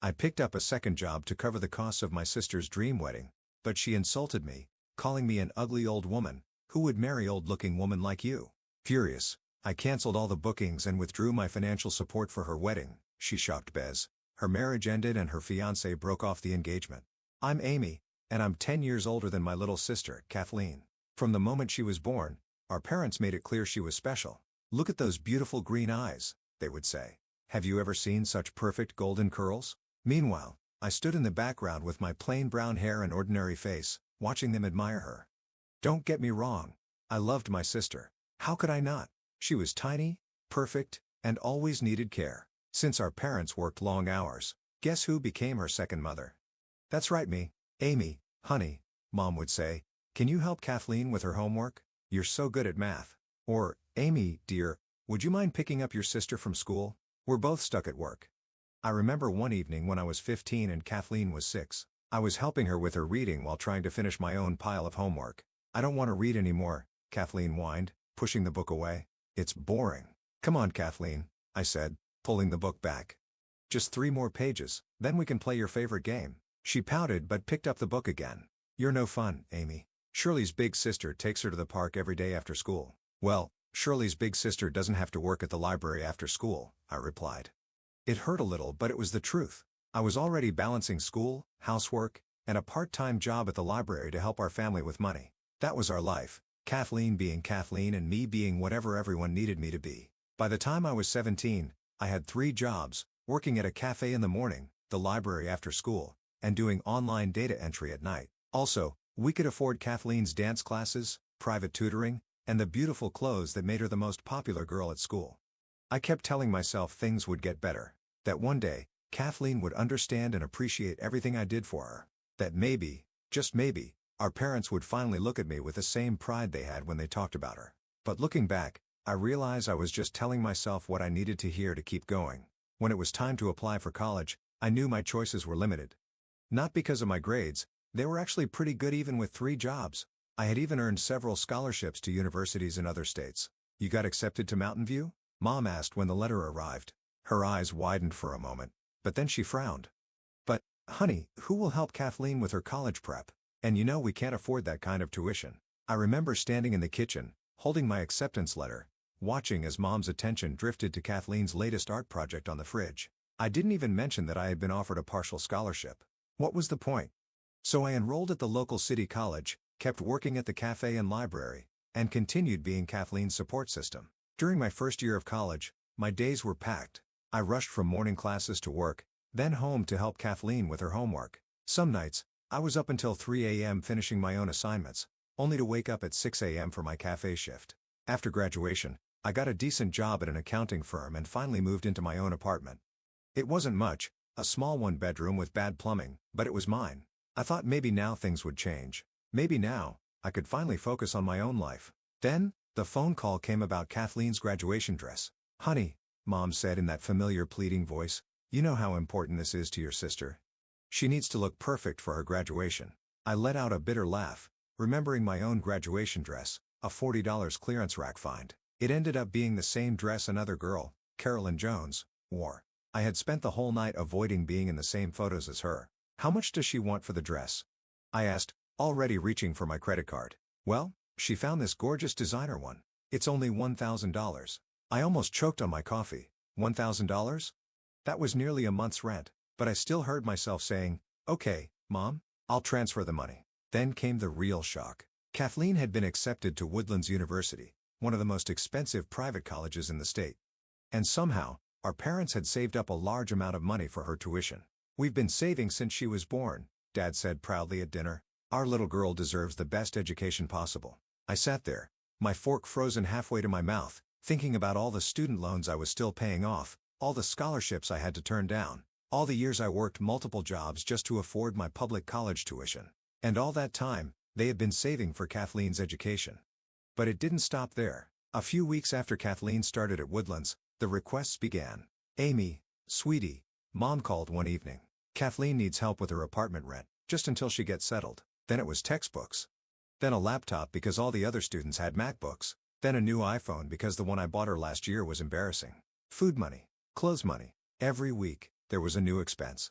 I picked up a second job to cover the costs of my sister's dream wedding, but she insulted me, calling me an ugly old woman. Who would marry old-looking woman like you? Furious, I canceled all the bookings and withdrew my financial support for her wedding, she shocked Bez. Her marriage ended and her fiancé broke off the engagement. I'm Amy, and I'm 10 years older than my little sister, Kathleen. From the moment she was born, our parents made it clear she was special. Look at those beautiful green eyes, they would say. Have you ever seen such perfect golden curls? Meanwhile, I stood in the background with my plain brown hair and ordinary face, watching them admire her. Don't get me wrong, I loved my sister. How could I not? She was tiny, perfect, and always needed care. Since our parents worked long hours, guess who became her second mother? That's right, me. Amy, honey, Mom would say, can you help Kathleen with her homework? You're so good at math. Or, Amy, dear, would you mind picking up your sister from school? We're both stuck at work. I remember one evening when I was 15 and Kathleen was 6. I was helping her with her reading while trying to finish my own pile of homework. I don't want to read anymore, Kathleen whined, pushing the book away. It's boring. Come on, Kathleen, I said, pulling the book back. Just 3 more pages, then we can play your favorite game. She pouted but picked up the book again. You're no fun, Amy. Shirley's big sister takes her to the park every day after school. Well, Shirley's big sister doesn't have to work at the library after school, I replied. It hurt a little, but it was the truth. I was already balancing school, housework, and a part-time job at the library to help our family with money. That was our life, Kathleen being Kathleen and me being whatever everyone needed me to be. By the time I was 17, I had 3 jobs, working at a cafe in the morning, the library after school, and doing online data entry at night. Also, we could afford Kathleen's dance classes, private tutoring, and the beautiful clothes that made her the most popular girl at school. I kept telling myself things would get better, that one day, Kathleen would understand and appreciate everything I did for her, that maybe, just maybe, our parents would finally look at me with the same pride they had when they talked about her. But looking back, I realize I was just telling myself what I needed to hear to keep going. When it was time to apply for college, I knew my choices were limited. Not because of my grades, they were actually pretty good even with 3 jobs. I had even earned several scholarships to universities in other states. You got accepted to Mountain View? Mom asked when the letter arrived. Her eyes widened for a moment, but then she frowned. But, honey, who will help Kathleen with her college prep? And you know we can't afford that kind of tuition. I remember standing in the kitchen, holding my acceptance letter, watching as Mom's attention drifted to Kathleen's latest art project on the fridge. I didn't even mention that I had been offered a partial scholarship. What was the point? So I enrolled at the local city college, kept working at the cafe and library, and continued being Kathleen's support system. During my first year of college, my days were packed. I rushed from morning classes to work, then home to help Kathleen with her homework. Some nights, I was up until 3 a.m. finishing my own assignments, only to wake up at 6 a.m. for my cafe shift. After graduation, I got a decent job at an accounting firm and finally moved into my own apartment. It wasn't much, a small 1-bedroom with bad plumbing, but it was mine. I thought maybe now things would change. Maybe now, I could finally focus on my own life. Then, the phone call came about Kathleen's graduation dress. Honey, Mom said in that familiar pleading voice, you know how important this is to your sister. She needs to look perfect for her graduation. I let out a bitter laugh, remembering my own graduation dress, a $40 clearance rack find. It ended up being the same dress another girl, Carolyn Jones, wore. I had spent the whole night avoiding being in the same photos as her. How much does she want for the dress? I asked, already reaching for my credit card. Well, she found this gorgeous designer one. It's only $1,000. I almost choked on my coffee. $1,000? That was nearly a month's rent, but I still heard myself saying, okay, Mom, I'll transfer the money. Then came the real shock. Kathleen had been accepted to Woodlands University, one of the most expensive private colleges in the state. And somehow, our parents had saved up a large amount of money for her tuition. We've been saving since she was born, Dad said proudly at dinner. Our little girl deserves the best education possible. I sat there, my fork frozen halfway to my mouth, thinking about all the student loans I was still paying off, all the scholarships I had to turn down, all the years I worked multiple jobs just to afford my public college tuition. And all that time, they had been saving for Kathleen's education. But it didn't stop there. A few weeks after Kathleen started at Woodlands, the requests began. Amy, sweetie, Mom called one evening. Kathleen needs help with her apartment rent, just until she gets settled. Then it was textbooks. Then a laptop because all the other students had MacBooks. Then a new iPhone because the one I bought her last year was embarrassing. Food money, clothes money. Every week, there was a new expense.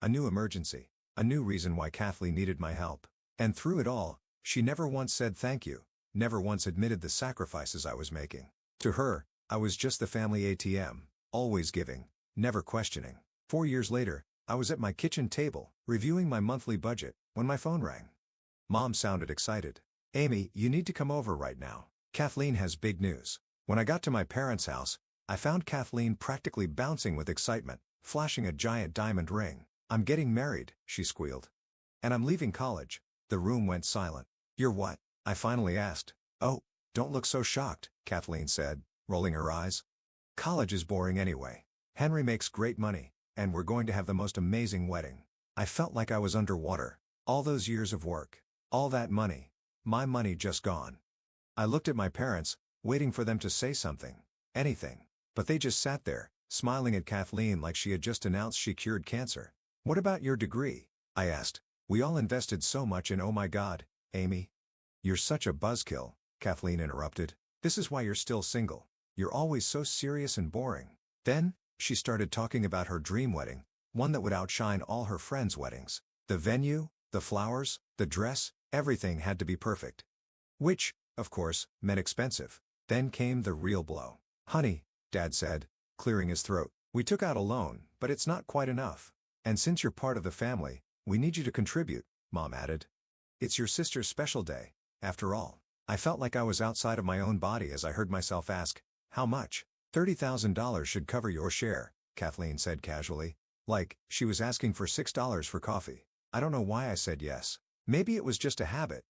A new emergency. A new reason why Kathleen needed my help. And through it all, she never once said thank you, never once admitted the sacrifices I was making. To her, I was just the family ATM, always giving, never questioning. 4 years later, I was at my kitchen table, reviewing my monthly budget, when my phone rang. Mom sounded excited. "Amy, you need to come over right now. Kathleen has big news." When I got to my parents' house, I found Kathleen practically bouncing with excitement, flashing a giant diamond ring. "I'm getting married," she squealed. "And I'm leaving college." The room went silent. "You're what?" I finally asked. "Oh, don't look so shocked," Kathleen said, rolling her eyes. "College is boring anyway. Henry makes great money, and we're going to have the most amazing wedding." I felt like I was underwater. All those years of work. All that money. My money just gone. I looked at my parents, waiting for them to say something. Anything. But they just sat there, smiling at Kathleen like she had just announced she cured cancer. "What about your degree?" I asked. "We all invested so much in." "Oh my God, Amy. You're such a buzzkill," Kathleen interrupted. "This is why you're still single. You're always so serious and boring." Then, she started talking about her dream wedding, one that would outshine all her friends' weddings. The venue, the flowers, the dress, everything had to be perfect. Which, of course, meant expensive. Then came the real blow. "Honey," Dad said, clearing his throat, "we took out a loan, but it's not quite enough. And since you're part of the family, we need you to contribute," Mom added. "It's your sister's special day, after all." I felt like I was outside of my own body as I heard myself ask, "How much?" $30,000 should cover your share," Kathleen said casually. Like, she was asking for $6 for coffee. I don't know why I said yes. Maybe it was just a habit.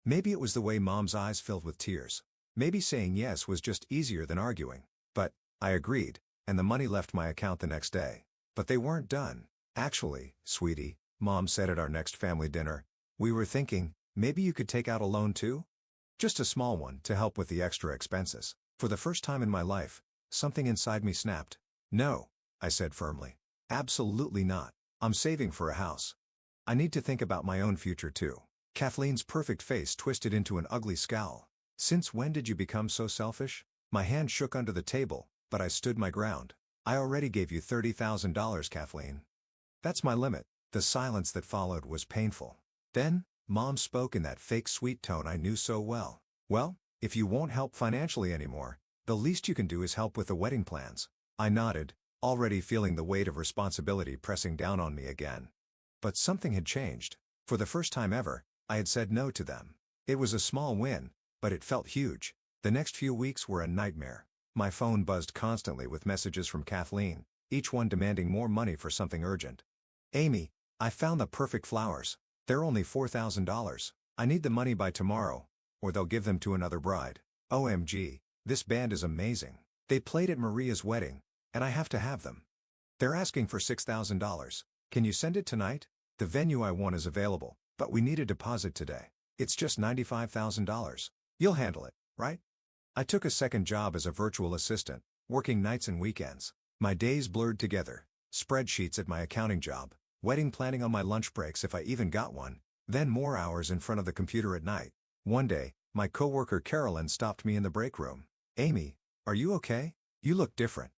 Maybe it was the way Mom's eyes filled with tears. Maybe saying yes was just easier than arguing. But I agreed, and the money left my account the next day. But they weren't done. "Actually, sweetie," Mom said at our next family dinner, "we were thinking, maybe you could take out a loan too? Just a small one to help with the extra expenses." For the first time in my life, something inside me snapped. "No," I said firmly. "Absolutely not. I'm saving for a house. I need to think about my own future too." Kathleen's perfect face twisted into an ugly scowl. "Since when did you become so selfish?" My hand shook under the table, but I stood my ground. "I already gave you $30,000, Kathleen. That's my limit." The silence that followed was painful. Then, Mom spoke in that fake sweet tone I knew so well. "Well, if you won't help financially anymore, the least you can do is help with the wedding plans." I nodded, already feeling the weight of responsibility pressing down on me again. But something had changed. For the first time ever, I had said no to them. It was a small win, but it felt huge. The next few weeks were a nightmare. My phone buzzed constantly with messages from Kathleen, each one demanding more money for something urgent. "Amy, I found the perfect flowers. They're only $4,000. I need the money by tomorrow, or they'll give them to another bride. OMG, this band is amazing. They played at Maria's wedding, and I have to have them. They're asking for $6,000. Can you send it tonight? The venue I want is available, but we need a deposit today. It's just $95,000. You'll handle it, right?" I took a second job as a virtual assistant, working nights and weekends. My days blurred together. Spreadsheets at my accounting job, wedding planning on my lunch breaks if I even got one, then more hours in front of the computer at night. One day, my coworker Carolyn stopped me in the break room. "Amy, are you okay? You look different."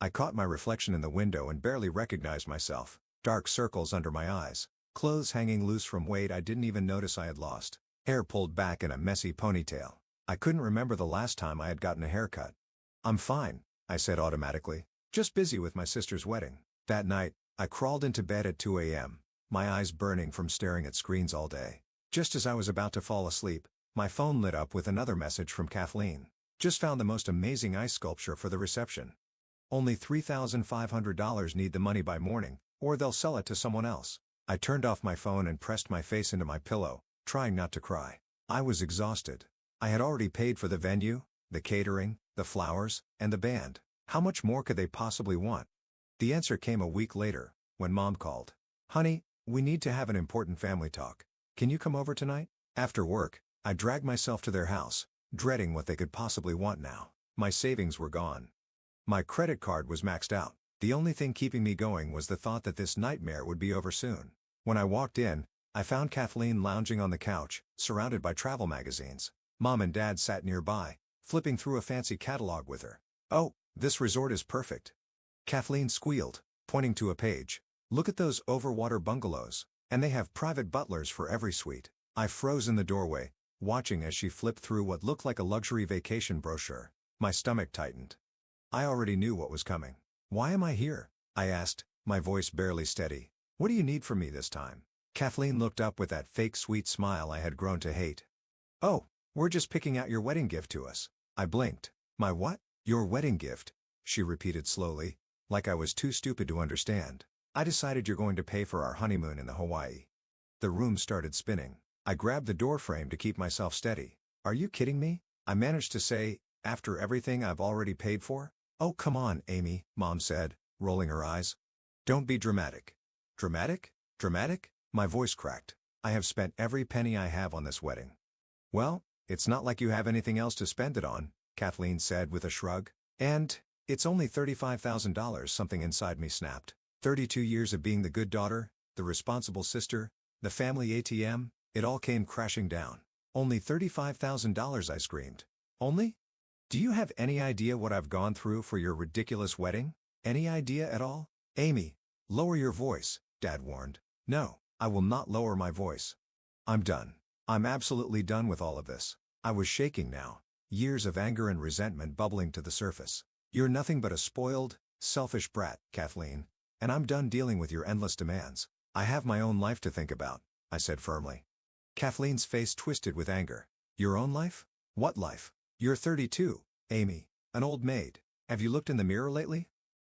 I caught my reflection in the window and barely recognized myself. Dark circles under my eyes. Clothes hanging loose from weight I didn't even notice I had lost. Hair pulled back in a messy ponytail. I couldn't remember the last time I had gotten a haircut. "I'm fine," I said automatically. "Just busy with my sister's wedding." That night, I crawled into bed at 2 a.m., my eyes burning from staring at screens all day. Just as I was about to fall asleep, my phone lit up with another message from Kathleen. "Just found the most amazing ice sculpture for the reception. Only $3,500. Need the money by morning, or they'll sell it to someone else." I turned off my phone and pressed my face into my pillow, trying not to cry. I was exhausted. I had already paid for the venue, the catering, the flowers, and the band. How much more could they possibly want? The answer came a week later, when Mom called. "Honey, we need to have an important family talk. Can you come over tonight?" After work, I dragged myself to their house, dreading what they could possibly want now. My savings were gone. My credit card was maxed out. The only thing keeping me going was the thought that this nightmare would be over soon. When I walked in, I found Kathleen lounging on the couch, surrounded by travel magazines. Mom and Dad sat nearby, flipping through a fancy catalog with her. "Oh, this resort is perfect," Kathleen squealed, pointing to a page. Look at those overwater bungalows, and they have private butlers for every suite. I froze in the doorway, watching as she flipped through what looked like a luxury vacation brochure. My stomach tightened. I already knew what was coming. "Why am I here?" I asked, my voice barely steady. "What do you need from me this time?" Kathleen looked up with that fake sweet smile I had grown to hate. "Oh, we're just picking out your wedding gift to us." I blinked. "My what?" "Your wedding gift," she repeated slowly, like I was too stupid to understand. "I decided you're going to pay for our honeymoon in the Hawaii." The room started spinning. I grabbed the doorframe to keep myself steady. "Are you kidding me?" I managed to say, "after everything I've already paid for?" "Oh come on, Amy," Mom said, rolling her eyes. "Don't be dramatic." "Dramatic? Dramatic?" My voice cracked. "I have spent every penny I have on this wedding." "Well, it's not like you have anything else to spend it on," Kathleen said with a shrug. "And it's only $35,000, something inside me snapped. 32 years of being the good daughter, the responsible sister, the family ATM, it all came crashing down. "Only $35,000, I screamed. "Only? Do you have any idea what I've gone through for your ridiculous wedding? Any idea at all?" "Amy, lower your voice," Dad warned. "No, I will not lower my voice. I'm done. I'm absolutely done with all of this." I was shaking now, years of anger and resentment bubbling to the surface. "You're nothing but a spoiled, selfish brat, Kathleen, and I'm done dealing with your endless demands. I have my own life to think about," I said firmly. Kathleen's face twisted with anger. "Your own life? What life? You're 32, Amy, an old maid. Have you looked in the mirror lately?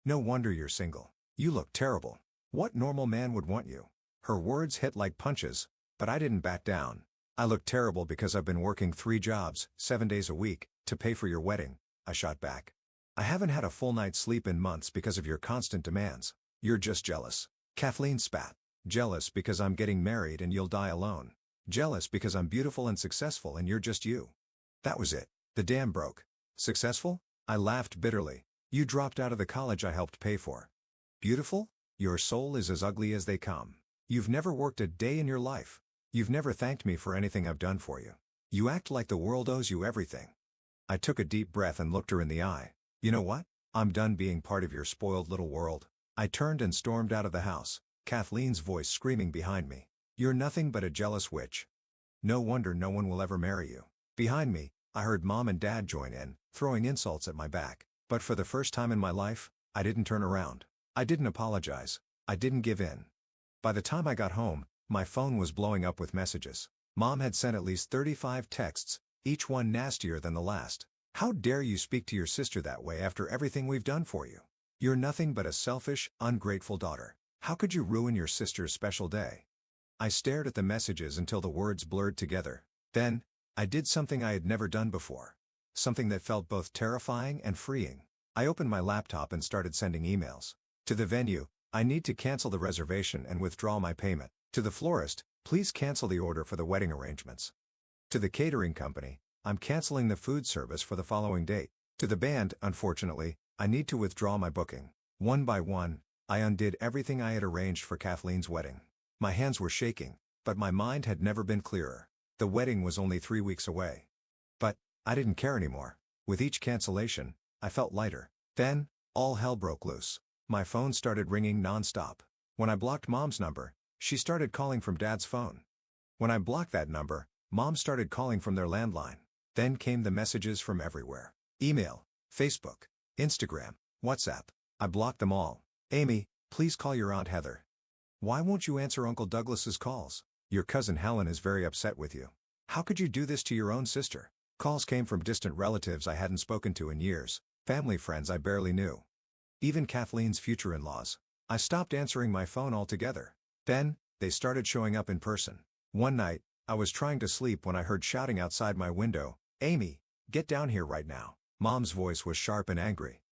No wonder you're single. You look terrible. What normal man would want you?" Her words hit like punches, but I didn't back down. "I look terrible because I've been working 3 jobs, 7 days a week, to pay for your wedding," I shot back. "I haven't had a full night's sleep in months because of your constant demands. You're just jealous." Kathleen spat. "Jealous because I'm getting married and you'll die alone. Jealous because I'm beautiful and successful and you're just you." That was it. The dam broke. "Successful?" I laughed bitterly. "You dropped out of the college I helped pay for. Beautiful? Your soul is as ugly as they come. You've never worked a day in your life. You've never thanked me for anything I've done for you. You act like the world owes you everything." I took a deep breath and looked her in the eye. "You know what? I'm done being part of your spoiled little world." I turned and stormed out of the house, Kathleen's voice screaming behind me. "You're nothing but a jealous witch. No wonder no one will ever marry you." Behind me, I heard Mom and Dad join in, throwing insults at my back. But for the first time in my life, I didn't turn around. I didn't apologize. I didn't give in. By the time I got home, my phone was blowing up with messages. Mom had sent at least 35 texts, each one nastier than the last. "How dare you speak to your sister that way after everything we've done for you? You're nothing but a selfish, ungrateful daughter. How could you ruin your sister's special day?" I stared at the messages until the words blurred together. Then, I did something I had never done before. Something that felt both terrifying and freeing. I opened my laptop and started sending emails. To the venue, "I need to cancel the reservation and withdraw my payment." To the florist, "Please cancel the order for the wedding arrangements." To the catering company, "I'm canceling the food service for the following date." To the band, "Unfortunately, I need to withdraw my booking." One by one, I undid everything I had arranged for Kathleen's wedding. My hands were shaking, but my mind had never been clearer. The wedding was only 3 weeks away. But I didn't care anymore. With each cancellation, I felt lighter. Then, all hell broke loose. My phone started ringing non-stop. When I blocked Mom's number, she started calling from Dad's phone. When I blocked that number, Mom started calling from their landline. Then came the messages from everywhere. Email, Facebook, Instagram, WhatsApp. I blocked them all. "Amy, please call your Aunt Heather." "Why won't you answer Uncle Douglas's calls? Your cousin Helen is very upset with you." "How could you do this to your own sister?" Calls came from distant relatives I hadn't spoken to in years, family friends I barely knew. Even Kathleen's future in-laws. I stopped answering my phone altogether. Then, they started showing up in person. One night, I was trying to sleep when I heard shouting outside my window, "Amy, get down here right now." Mom's voice was sharp and angry.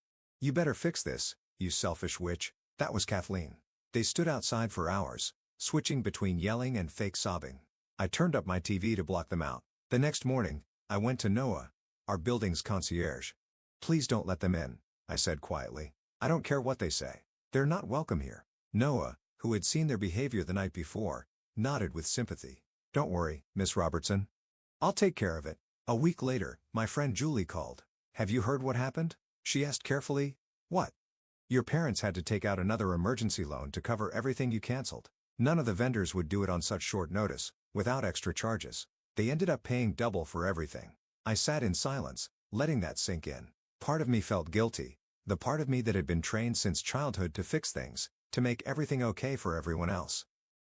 "You better fix this, you selfish witch." That was Kathleen. They stood outside for hours, switching between yelling and fake sobbing. I turned up my TV to block them out. The next morning, I went to Noah, our building's concierge. "Please don't let them in," I said quietly. "I don't care what they say. They're not welcome here." Noah, who had seen their behavior the night before, nodded with sympathy. "Don't worry, Miss Robertson. I'll take care of it." A week later, my friend Julie called. "Have you heard what happened?" she asked carefully. "What?" Your parents had to take out another emergency loan to cover everything you canceled. None of the vendors would do it on such short notice, without extra charges. They ended up paying double for everything. I sat in silence, letting that sink in. Part of me felt guilty, the part of me that had been trained since childhood to fix things, to make everything okay for everyone else.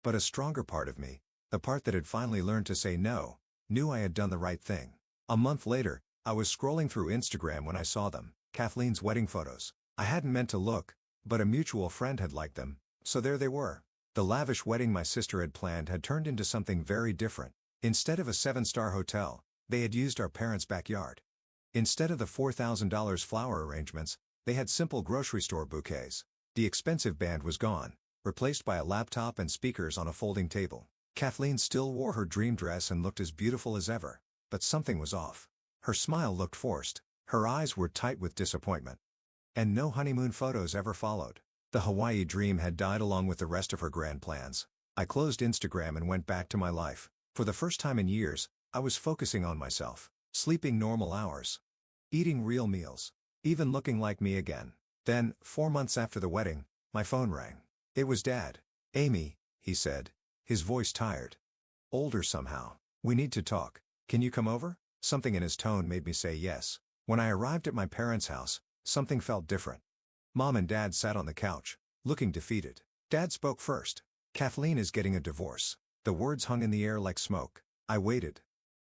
But a stronger part of me, the part that had finally learned to say no, knew I had done the right thing. A month later, I was scrolling through Instagram when I saw them, Kathleen's wedding photos. I hadn't meant to look, but a mutual friend had liked them, so there they were. The lavish wedding my sister had planned had turned into something very different. Instead of a 7-star hotel, they had used our parents' backyard. Instead of the $4,000 flower arrangements, they had simple grocery store bouquets. The expensive band was gone, replaced by a laptop and speakers on a folding table. Kathleen still wore her dream dress and looked as beautiful as ever, but something was off. Her smile looked forced, her eyes were tight with disappointment. And no honeymoon photos ever followed. The Hawaii dream had died along with the rest of her grand plans. I closed Instagram and went back to my life. For the first time in years, I was focusing on myself, sleeping normal hours, eating real meals, even looking like me again. Then, 4 months after the wedding, my phone rang. It was Dad. "Amy," he said, his voice tired. Older somehow. "We need to talk. Can you come over?" Something in his tone made me say yes. When I arrived at my parents' house, something felt different. Mom and Dad sat on the couch, looking defeated. Dad spoke first. "Kathleen is getting a divorce." The words hung in the air like smoke. I waited.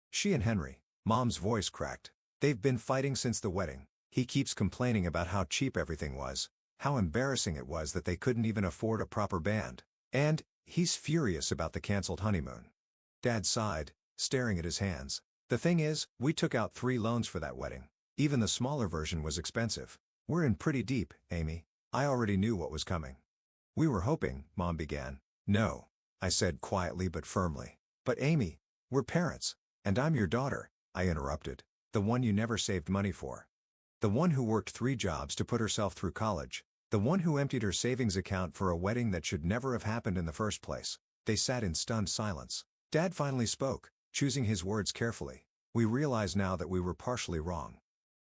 "She and Henry." Mom's voice cracked. "They've been fighting since the wedding. He keeps complaining about how cheap everything was, how embarrassing it was that they couldn't even afford a proper band. And, he's furious about the canceled honeymoon." Dad sighed, staring at his hands. "The thing is, we took out 3 loans for that wedding. Even the smaller version was expensive. We're in pretty deep, Amy." I already knew what was coming. "We were hoping," Mom began. "No," I said quietly but firmly. "But Amy, we're parents. And I'm your daughter," I interrupted. "The one you never saved money for. The one who worked 3 jobs to put herself through college. The one who emptied her savings account for a wedding that should never have happened in the first place." They sat in stunned silence. Dad finally spoke, choosing his words carefully. "We realize now that we were partially wrong.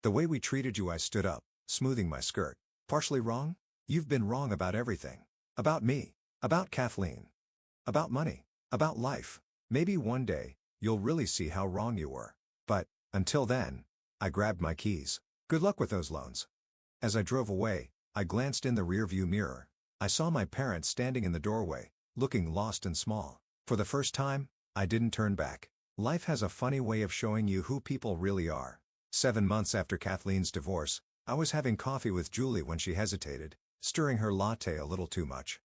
The way we treated you." I stood up, smoothing my skirt. "Partially wrong? You've been wrong about everything. About me. About Kathleen. About money. About life. Maybe one day, you'll really see how wrong you were. But, until then..." I grabbed my keys. "Good luck with those loans." As I drove away, I glanced in the rearview mirror. I saw my parents standing in the doorway, looking lost and small. For the first time, I didn't turn back. Life has a funny way of showing you who people really are. 7 months after Kathleen's divorce, I was having coffee with Julie when she hesitated, stirring her latte a little too much.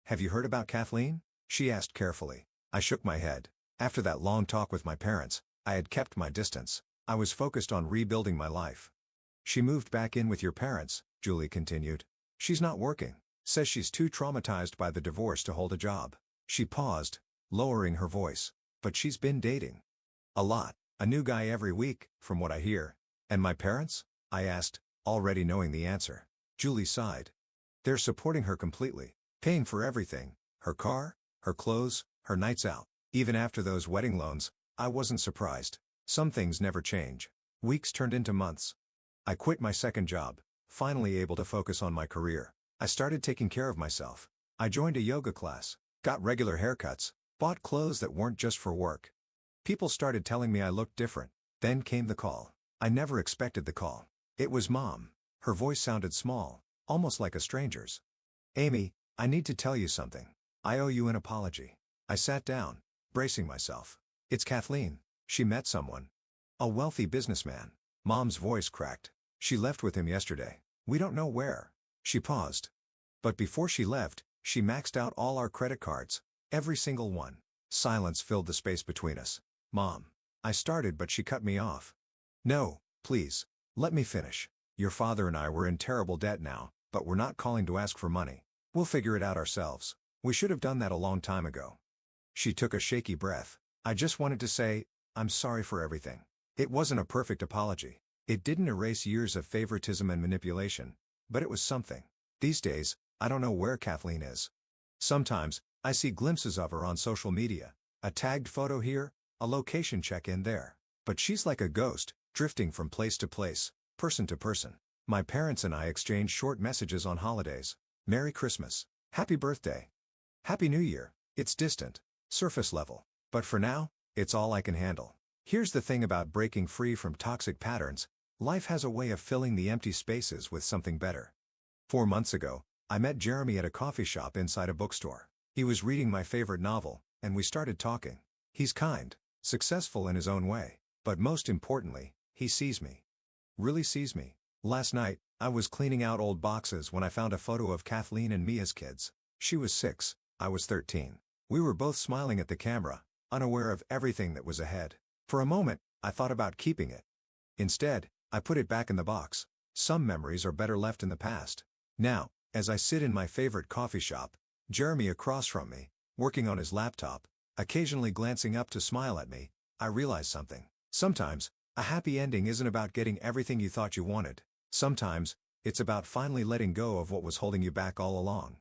"Have you heard about Kathleen?" she asked carefully. I shook my head. After that long talk with my parents, I had kept my distance. I was focused on rebuilding my life. "She moved back in with your parents," Julie continued. "She's not working. Says she's too traumatized by the divorce to hold a job." She paused, lowering her voice. "But she's been dating. A lot. A new guy every week, from what I hear." "And my parents?" I asked, already knowing the answer. Julie sighed. "They're supporting her completely. Paying for everything. Her car, her clothes, her nights out. Even after those wedding loans." I wasn't surprised. Some things never change. Weeks turned into months. I quit my second job, finally able to focus on my career. I started taking care of myself. I joined a yoga class, got regular haircuts, bought clothes that weren't just for work. People started telling me I looked different. Then came the call. I never expected the call. It was Mom. Her voice sounded small, almost like a stranger's. "Amy, I need to tell you something. I owe you an apology." I sat down, bracing myself. "It's Kathleen. She met someone. A wealthy businessman." Mom's voice cracked. "She left with him yesterday. We don't know where." She paused. "But before she left, she maxed out all our credit cards. Every single one." Silence filled the space between us. "Mom," I started, but she cut me off. "No, please. Let me finish. Your father and I were in terrible debt now, but we're not calling to ask for money. We'll figure it out ourselves. We should have done that a long time ago." She took a shaky breath. "I just wanted to say, I'm sorry for everything." It wasn't a perfect apology. It didn't erase years of favoritism and manipulation, but it was something. These days, I don't know where Kathleen is. Sometimes, I see glimpses of her on social media, a tagged photo here, a location check-in there. But she's like a ghost, drifting from place to place, person to person. My parents and I exchanged short messages on holidays. Merry Christmas. Happy birthday. Happy New Year. It's distant. Surface level. But for now, it's all I can handle. Here's the thing about breaking free from toxic patterns. Life has a way of filling the empty spaces with something better. 4 months ago, I met Jeremy at a coffee shop inside a bookstore. He was reading my favorite novel, and we started talking. He's kind, successful in his own way, but most importantly, he sees me. Really sees me. Last night, I was cleaning out old boxes when I found a photo of Kathleen and me as kids. She was 6, I was 13. We were both smiling at the camera, unaware of everything that was ahead. For a moment, I thought about keeping it. Instead, I put it back in the box. Some memories are better left in the past. Now, as I sit in my favorite coffee shop, Jeremy across from me, working on his laptop, occasionally glancing up to smile at me, I realize something. Sometimes, a happy ending isn't about getting everything you thought you wanted. Sometimes, it's about finally letting go of what was holding you back all along.